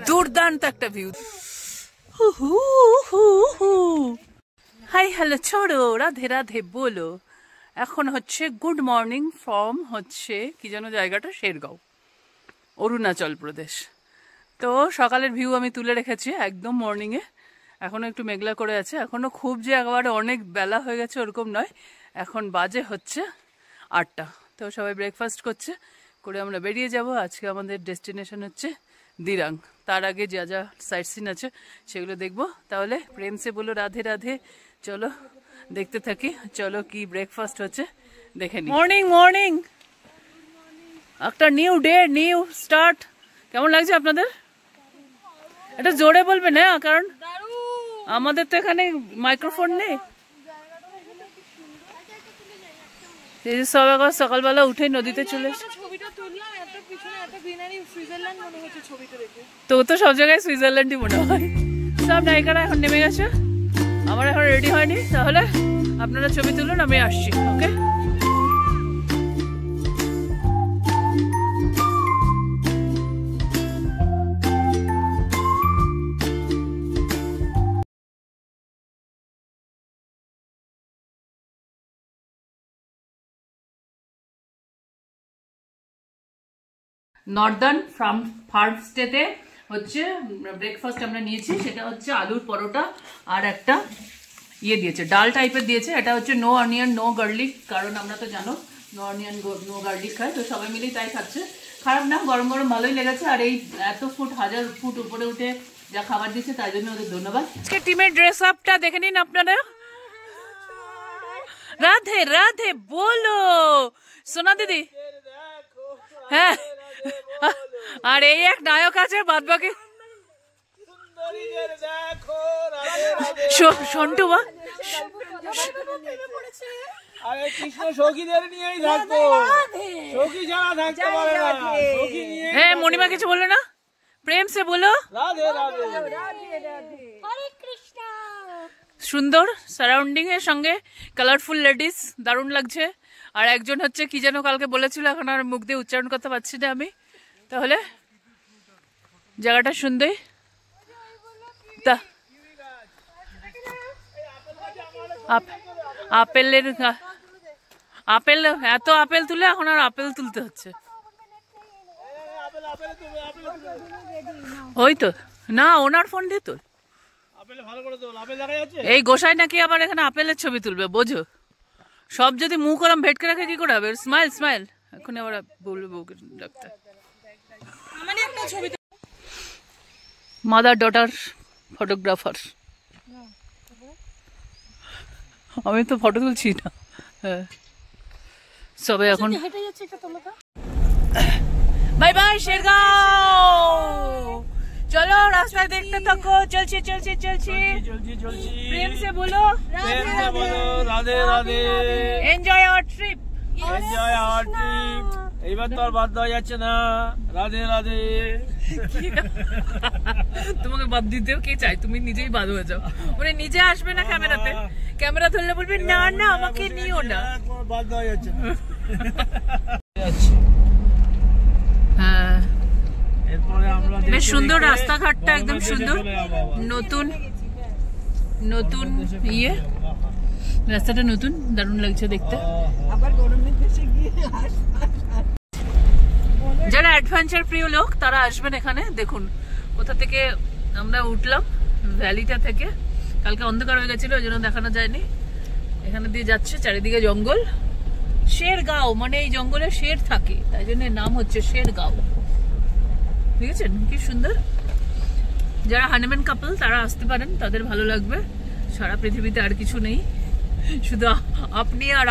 দুর্দান্ত একটা view. Hi hello ছোড়ো, রাধে রাধে বলো। এখন হচ্ছে গুড মর্নিং ফ্রম হচ্ছে কি যেন জায়গাটা, শেরগাঁও, অরুণাচল প্রদেশ। তো সকালের ভিউ আমি তুলে রেখেছি একদম মর্নিংয়ে। এখনো একটু মেঘলা করে আছে, এখনো খুব যে একেবারে অনেক বেলা হয়ে গেছে ওরকম নয়। এখন বাজে হচ্ছে 8টা। তো সবাই ব্রেকফাস্ট করছে, করে আমরা বেরিয়ে যাব। আজকে আমাদের ডেস্টিনেশন হচ্ছে দিরাং। তার আগে যা যা সাইট সিন আছে সেগুলো দেখবো। তাহলে প্রেম সে বলো রাধে রাধে, চলো দেখতে থাকি। চলো কি ব্রেকফাস্ট হচ্ছে দেখে নি। মর্নিং মর্নিং, একটা নিউ ডে, নিউ স্টার্ট। কেমন লাগছে আপনাদের? এটা জোরে বলবেন হ্যাঁ, কারণ আমাদের তো এখানে মাইক্রোফোন নেই। সব একবার সকালবেলা উঠে নদীতে চলে তো সব জায়গায় সুইজারল্যান্ডই মনে হয়। সব নায়িকারা এখন নেমে গেছে, আমার এখন রেডি হয়নি। তাহলে আপনারা ছবি তুলুন, আমি আসছি। ওকে, নর্দার্ন ফার্ম স্টেতে হচ্ছে ব্রেকফাস্ট আমরা নিয়েছি। সেটা হচ্ছে আলুর পরোটা আর একটা ইয়ে দিয়েছে, ডাল টাইপের দিয়েছে। এটা হচ্ছে নো অনিয়ন নো গার্লিক, কারণ আমরা তো জানো নো অনিয়ন নো গার্লিক খাই। তো সবাই মিলেই তাই খাচ্ছে। খারাপ না, গরম গরম ভালোই লেগেছে। আর এই এত হাজার ফুট উপরে উঠে যা খাবার দিচ্ছে তাই জন্য ওদের ধন্যবাদ। আজকে টিমের ড্রেস আপটা দেখে নিন আপনারা। রাধে রাধে বলো সোনা দিদি। হ্যাঁ, আর এই এক নায়ক আছে, বাদ বাকি সন্টু বা হ্যাঁ, মণিমা কিছু বললো না? প্রেম সে বলো সুন্দর সারাউন্ডিং এর সঙ্গে কালারফুল লেডিস, দারুণ লাগছে। আর একজন হচ্ছে কি যেন কালকে বলেছিল, এখন আর মুখ দিয়ে উচ্চারণ করতে পারছি না আমি। তাহলে জায়গাটা সুন্দর। তা আপেলের আপেল, এত আপেল তুলে এখন আর আপেল তুলতে হচ্ছে। ওই তো না, ওনার ফোন দিয়ে তো এই গোসাই নাকি আবার এখানে আপেলের ছবি তুলবে, বোঝো। সব যদি মুখ ওরম ভেটকে রাখে কি করে হবে? Smile smile. এখন আবার বলবে বউকে ডাক্তার। Mother daughter photographer. আমি তো ফটো তুলছি না। হ্যাঁ, সবাই এখন বাই বাই শেরগাঁও। চলো রাস্তায় দেখতে থাকো। চলছি চলছি চলছি। প্রেম সে বলো Radhe Radhe. Enjoy our trip, enjoy our trip. এইবার তো আর বাদ দেওয়া যাচ্ছে না। রাধে রাধে। তোমাকে বাদ দিতেও কে চাই? তুমি নিজেই বাদ হয়ে যাও। মানে নিজে আসবে না ক্যামেরাতে, ক্যামেরা ধরলে বলবে না না আমাকে নিও না। বাদ দেওয়া যাচ্ছে না। হ্যাঁ, বেশ সুন্দর রাস্তাঘাটটা, একদম সুন্দর। নতুন নতুন ইয়ে, রাস্তাটা নতুন, দারুণ লাগছে দেখতে। যারা অ্যাডভেঞ্চার প্রিয় লোক তারা আসবেন এখানে। দেখুন কোথা থেকে আমরা উঠলাম, ভ্যালিটা থেকে। কালকে অন্ধকার হয়ে গেছিল ওই জন্য দেখানো যায়নি। এখানে দিয়ে যাচ্ছে, চারিদিকে জঙ্গল। শেরগাঁও মানে এই জঙ্গলে শের থাকে, তাই জন্য নাম হচ্ছে শেরগাঁও। দেখেছেন কি সুন্দর। যারা হানিমুন কাপল তারা আসতে পারেন, তাদের ভালো লাগবে। সারা পৃথিবীতে আর কিছু নেই, শুধু আপনি আর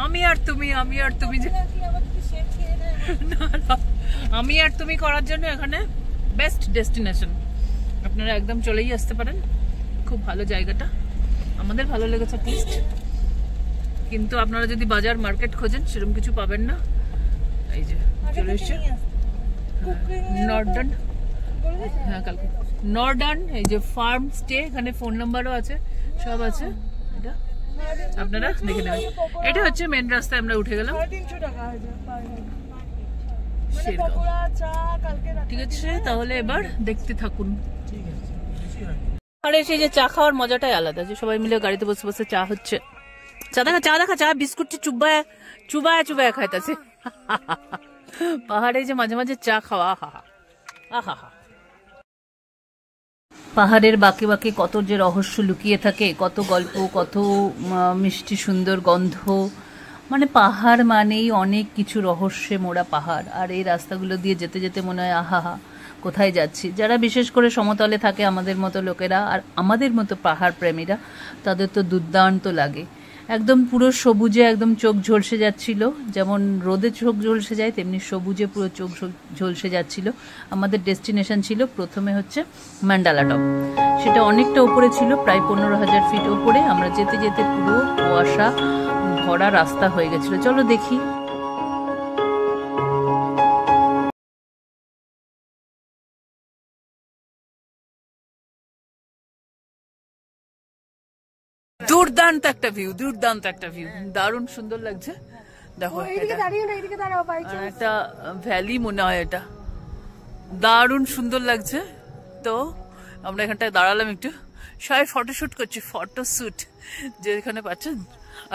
আমি আর তুমি, আমি আর তুমি। আমি আর তুমি করার জন্য এখানে বেস্ট ডেস্টিনেশন। আপনারা একদম চলেই আসতে পারেন। খুব ভালো জায়গাটা, আমাদের ভালো লেগেছে টেস্ট। কিন্তু আপনারা যদি বাজার মার্কেট খোঁজেন সেরকম কিছু পাবেন না। এই যে চলে এসছে নর্দার্ন। হ্যাঁ, কালকে নর্দার্ন এই যে ফার্ম স্টে, এখানে ফোন নাম্বারও আছে, সব আছে। এটা আপনারা দেখে নেবেন। এটা হচ্ছে মেন রাস্তায় আমরা উঠে গেলাম। শেরগাঁও। ঠিক আছে, তাহলে এবার দেখতে থাকুন। আর এসে যে চা খাওয়ার মজাটাই আলাদা, যে সবাই মিলে গাড়িতে বসে বসে চা হচ্ছে। চা দেখা চা বিস্কুট চুবায় চুবায় চুবায় খাইতেছে। পাহাড়ে যে মাঝে মাঝে চা খাওয়া, আহা আহা। পাহাড়ের বাঁকে বাঁকে কত যে রহস্য লুকিয়ে থাকে, কত গল্প, কত মিষ্টি সুন্দর গন্ধ। মানে পাহাড় মানেই অনেক কিছু রহস্যে মোড়া পাহাড়। আর এই রাস্তাগুলো দিয়ে যেতে যেতে মনে হয় আহা কোথায় যাচ্ছি। যারা বিশেষ করে সমতলে থাকে আমাদের মতো লোকেরা আর আমাদের মতো পাহাড় প্রেমীরা, তাদের তো দুর্দান্ত লাগে। একদম পুরো সবুজে একদম চোখ ঝলসে যাচ্ছিল, যেমন রোদে চোখ ঝলসে যায় তেমনি সবুজে পুরো চোখ ঝলসে যাচ্ছিল। আমাদের ডেস্টিনেশন ছিল প্রথমে হচ্ছে ম্যান্ডালা টপ, সেটা অনেকটা উপরে ছিল, প্রায় 15,000 ফিট উপরে। আমরা যেতে যেতে পুরো কুয়াশা ভরা রাস্তা হয়ে গেছিল। চলো দেখি। দুর্দান্ত একটা ভিউ, দুর্দান্ত একটা ভিউ, দারুণ সুন্দর লাগছে। দেখো একটা ভ্যালি মনে হয়, এটা দারুণ সুন্দর লাগছে। তো আমরা এখানটায় দাঁড়ালাম একটু, সবাই ফটোশুট করছি, ফটোশুট যেখানে পাচ্ছেন।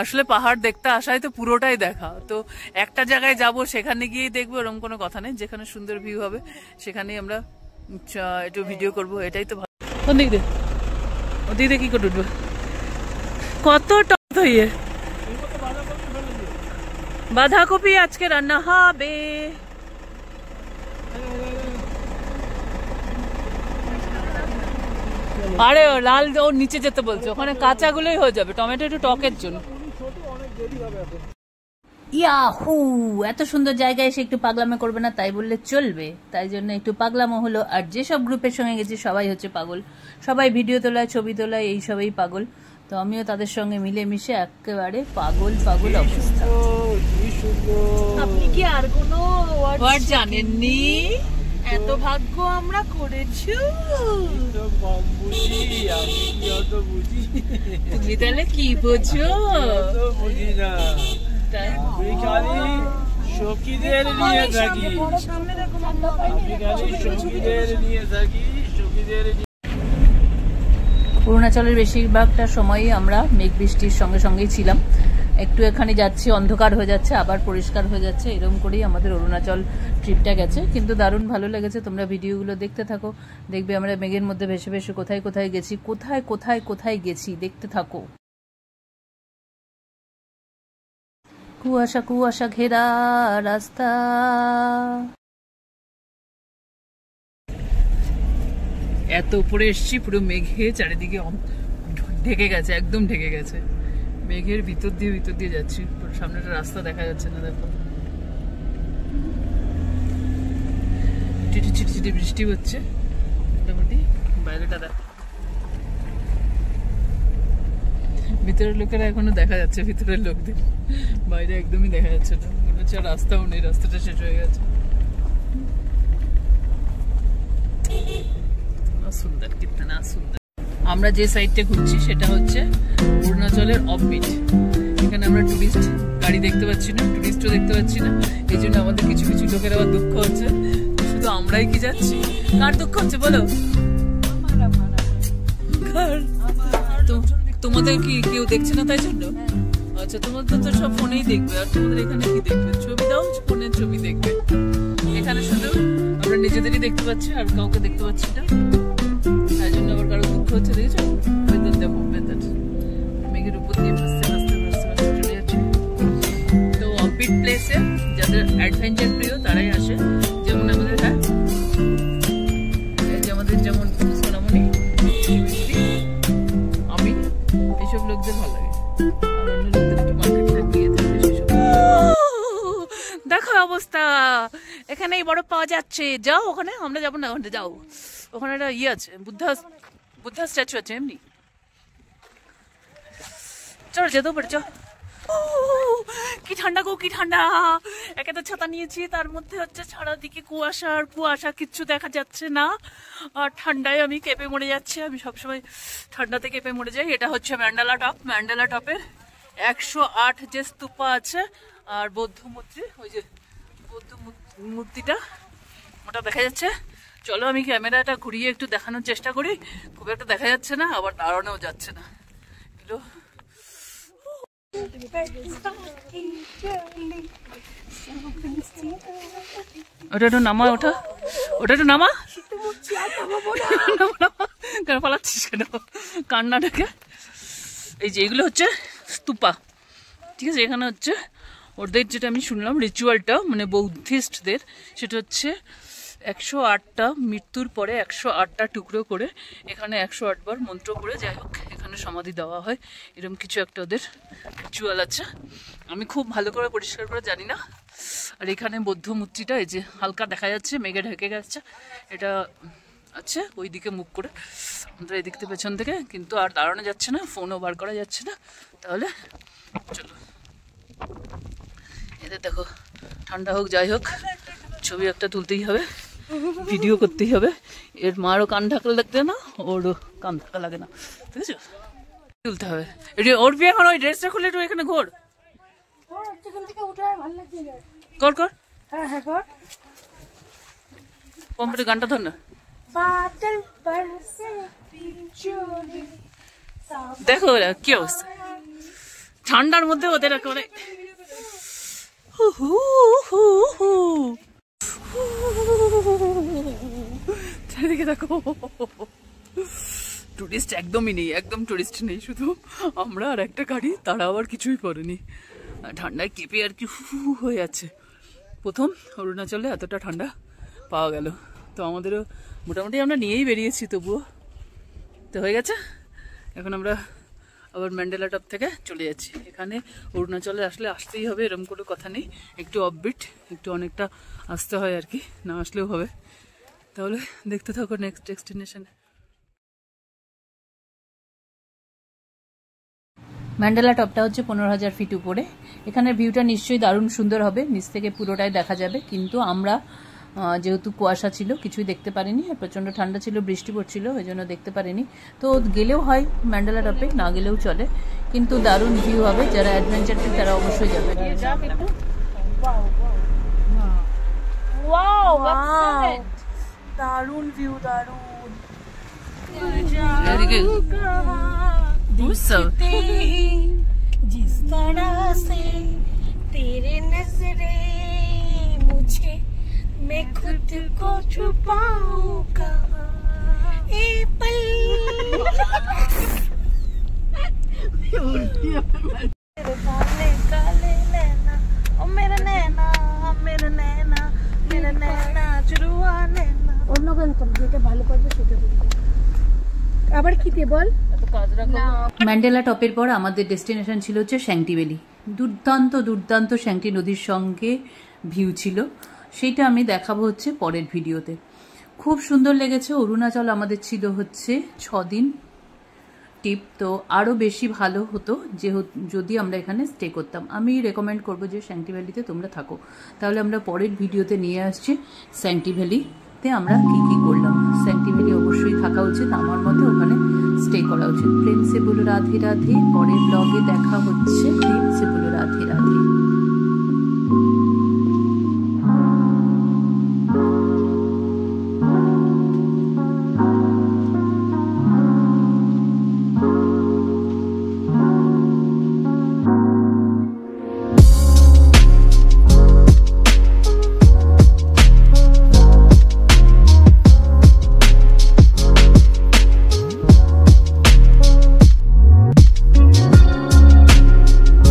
আসলে পাহাড় দেখতে আসায় তো পুরোটাই দেখা, তো একটা জায়গায় যাব সেখানে গিয়েই দেখবো এরকম কোনো কথা নেই। যেখানে সুন্দর ভিউ হবে সেখানেই আমরা একটু ভিডিও করবো, এটাই তো ভালো। ওদিকে কি করে উঠবো, কত টক হয়ে বাঁধাকপি আজকে রান্না হবে। আরে লাল ওর নিচে যেতে বলছে, ওখানে কাঁচাগুলোই হয়ে যাবে, টমেটো একটু টকের জন্য। ইয়াহু, এত সুন্দর জায়গায় এসে একটু পাগলামো করবে না তাই বললে চলবে? তাই জন্য একটু পাগলামো হলো। আর যেসব গ্রুপের সঙ্গে গেছি সবাই হচ্ছে পাগল, সবাই ভিডিও তোলায় ছবি তোলায় এইসবই পাগল। তো আমিও তাদের সঙ্গে মিলে মিশে একেবারে পাগল পাগল অবস্থা। আপনি কি আর কোনো ওয়ার্ড জানেননি? এত ভাগ্য আমরা করেছি। তুমি তাহলে কি বোঝো? বুঝি না, সখীদের নিয়ে থাকি, অরুণাচলের বেশিরভাগটা সময়ই আমরা মেঘ বৃষ্টির সঙ্গে সঙ্গেই ছিলাম। একটু এখানে যাচ্ছি অন্ধকার হয়ে যাচ্ছে, আবার পরিষ্কার হয়ে যাচ্ছে, এরকম করেই আমাদের অরুণাচল ট্রিপটা গেছে। কিন্তু দারুণ ভালো লেগেছে। তোমরা ভিডিওগুলো দেখতে থাকো, দেখবে আমরা মেঘের মধ্যে ভেসে ভেসে কোথায় কোথায় গেছি, কোথায় কোথায় কোথায় গেছি, দেখতে থাকো। কুয়াশা কুয়াশা ঘেরা রাস্তা, এত উপরে এসছি, পুরো মেঘে চারিদিকে ঢেকে গেছে, একদম ঢেকে গেছে। মেঘের ভিতর দিয়ে যাচ্ছি, সামনে একটা রাস্তা দেখা যাচ্ছে না। দেখো চিটি চিটি চিটি বৃষ্টি হচ্ছে, মোটামুটি বাইরেটা দেখো। ভিতরের লোকেরা এখনো দেখা যাচ্ছে, ভিতরের লোকদের, বাইরে একদমই দেখা যাচ্ছে না। মনে হচ্ছে রাস্তাও নেই, রাস্তাটা শেষ হয়ে গেছে। সুন্দর, কিতনা সুন্দর। আমরা যে সাইডটা ঘুরছি সেটা হচ্ছে অরুণাচলের অফবিট। এখানে আমরা টুরিস্ট গাড়ি দেখতে পাচ্ছি না, টুরিস্টও দেখতে পাচ্ছি না। এই জন্য আমাদের কিছু কিছু লোকের আবার দুঃখ হচ্ছে, শুধু আমরাই কি যাচ্ছি। কার দুঃখ হচ্ছে বলো? তোমাদের কি কেউ দেখছে না তাই জন্য? আচ্ছা, তোমাদের তো সব ফোনেই দেখবে, আর তোমাদের এখানে কি দেখবে? ছবি দাও, ফোনের ছবি দেখবে। এখানে শুধু আমরা নিজেদেরই দেখতে পাচ্ছি, আর কাউকে দেখতে পাচ্ছি না। তাই জন্য আবার কারো দুঃখ হচ্ছে। দেখেছো ওয়েদার, দেখো ওয়েদার, মেঘের উপর দিয়ে ভাসতে ভাসতে ভাসতে ভাসতে চলে যাচ্ছে। তো অফবিট প্লেসে যাদের অ্যাডভেঞ্চার প্রিয় তারাই আসে, যেমন আমাদের, হ্যাঁ এই যে আমাদের যেমন সোনামণি, আমি, এইসব লোকদের ভালো লাগে। আর অন্য লোকদের একটু মার্কেট দিয়ে থাকবে সেসব। দেখো অবস্থা, এখানেই বরফ পাওয়া যাচ্ছে। যাও ওখানে, আমরা যাবো না, ওখানে যাও, ওখানে একটা ইয়ে আছে, বুদ্ধা স্ট্যাচু আছে এমনি। চলো যেতেও পারে, চল। কি ঠান্ডা গো, কি ঠান্ডা। একে তো ছাতা নিয়েছি, তার মধ্যে হচ্ছে সারাদিকে কুয়াশা আর কুয়াশা, কিচ্ছু দেখা যাচ্ছে না। আর ঠান্ডায় আমি কেঁপে মরে যাচ্ছি। আমি সবসময় ঠান্ডাতে কেঁপে মরে যাই। এটা হচ্ছে ম্যান্ডালা টপ। ম্যান্ডালা টপের 108 যে স্তূপা আছে, আর বৌদ্ধ মূর্তি, ওই যে বৌদ্ধ মূর্তি মূর্তিটা, ওটা দেখা যাচ্ছে। চলো আমি ক্যামেরাটা ঘুরিয়ে একটু দেখানোর চেষ্টা করি। খুব একটা দেখা যাচ্ছে না, আবার দাঁড়ানোও যাচ্ছে না। এগুলো ওটা একটু নামা, ওটা একটু নামা। কেন পালাচ্ছিস কেন? কান্নাটাকে। এই যে এগুলো হচ্ছে স্তূপা, ঠিক আছে? এখানে হচ্ছে ওদের যেটা আমি শুনলাম রিচুয়ালটা, মানে বৌদ্ধিস্টদের, সেটা হচ্ছে 108টা মৃত্যুর পরে 108টা টুকরো করে এখানে 108 বার মন্ত্র করে, যাই হোক, এখানে সমাধি দেওয়া হয়। এরকম কিছু একটা ওদের রিচুয়াল আছে। আমি খুব ভালো করে পরিষ্কার করে জানি না। আর এখানে বৌদ্ধ মূর্তিটা এই যে হালকা দেখা যাচ্ছে, মেঘে ঢেকে গেছে। এটা আছে ওইদিকে মুখ করে, আমাদের এদিক থেকে পেছন থেকে, কিন্তু আর দাঁড়ানো যাচ্ছে না, ফোনও বার করা যাচ্ছে না। তাহলে চলো, এদের দেখো, ঠান্ডা হোক যাই হোক, ছবি একটা তুলতেই হবে, ভিডিও করতেই হবে। এর মারও কান ঢাকা লাগবে না, ওরও কান ঢাকা লাগে না, ঠিক আছে? তুলতে হবে। ওর বিয়ে এখন ওই ড্রেসটা খুলে একটু এখানে ঘোর, কর কর কম্পিউটার গানটা ধর না। দেখো কি অবস্থা, ঠান্ডার মধ্যে ওদের একেবারে চারিদিকে দেখো, টুরিস্ট একদমই নেই, একদম টুরিস্ট নেই, শুধু আমরা আর একটা গাড়ি, তারা আবার কিছুই করেনি। ঠান্ডায় কেঁপে আর কি হয়ে আছে। প্রথম অরুণাচলে এতটা ঠান্ডা পাওয়া গেল, তো আমাদেরও মোটামুটি আমরা নিয়েই বেরিয়েছি, তবুও তো হয়ে গেছে। এখন আমরা আবার ম্যান্ডেলা টপ থেকে চলে যাচ্ছি। এখানে অরুণাচলে আসলে আসতেই হবে, এরকম কোনো কথা নেই। একটু অফবিট, একটু অনেকটা আসতে হয় আর কি, না আসলেও হবে। তাহলে দেখতে থাকো নেক্সট ডেস্টিনেশনে। ম্যান্ডেলা টপটা হচ্ছে 15,000 ফিট উপরে। এখানে ভিউটা নিশ্চয়ই দারুণ সুন্দর হবে, নিচ থেকে পুরোটাই দেখা যাবে। কিন্তু আমরা যেহেতু কুয়াশা ছিল, কিছুই দেখতে পারিনি, আর প্রচণ্ড ঠান্ডা ছিল, বৃষ্টি পড়ছিল, ওই জন্য দেখতে পারিনি। তো গেলেও হয় ম্যান্ডেলা টপে, না গেলেও চলে, কিন্তু দারুণ ভিউ হবে। যারা অ্যাডভেঞ্চার ঠিক তারা অবশ্যই যাবে। দারুণ ভিউ, দারুণ। जिस तरह से तेरे नजरे मुझे, मैं खुद को छुपाऊंगा ए पल। काले काले नैना, ओ मेरा नैना, मेरा नैना, मेरा नैना चुरुआ नैना। অন্য গান কর, যেটা ভালো করবে সেটা বলবে। আবার কি তে বল। ম্যান্ডেলা টপের পর আমাদের ডেস্টিনেশন ছিল হচ্ছে স্যাংটি ভ্যালি। দুর্দান্ত দুর্দান্ত স্যাংটি নদীর সঙ্গে ভিউ ছিল, সেইটা আমি দেখাবো হচ্ছে পরের ভিডিওতে। খুব সুন্দর লেগেছে। অরুণাচল আমাদের ছিল হচ্ছে 6 দিন টিপ, তো আরও বেশি ভালো হতো যদি আমরা এখানে স্টে করতাম। আমি রেকমেন্ড করবো যে স্যাংটি ভ্যালিতে তোমরা থাকো। তাহলে আমরা পরের ভিডিওতে নিয়ে আসছি স্যাংটি ভ্যালিতে আমরা কি কি করলাম। স্যাংটি ভ্যালি অবশ্যই থাকা উচিত, আমার মতে ওখানে স্টে করা উচিত। প্রেম সে বলো রাধে রাধে। পরের ব্লগে দেখা হচ্ছে। প্রেম সে বলো রাধে রাধে।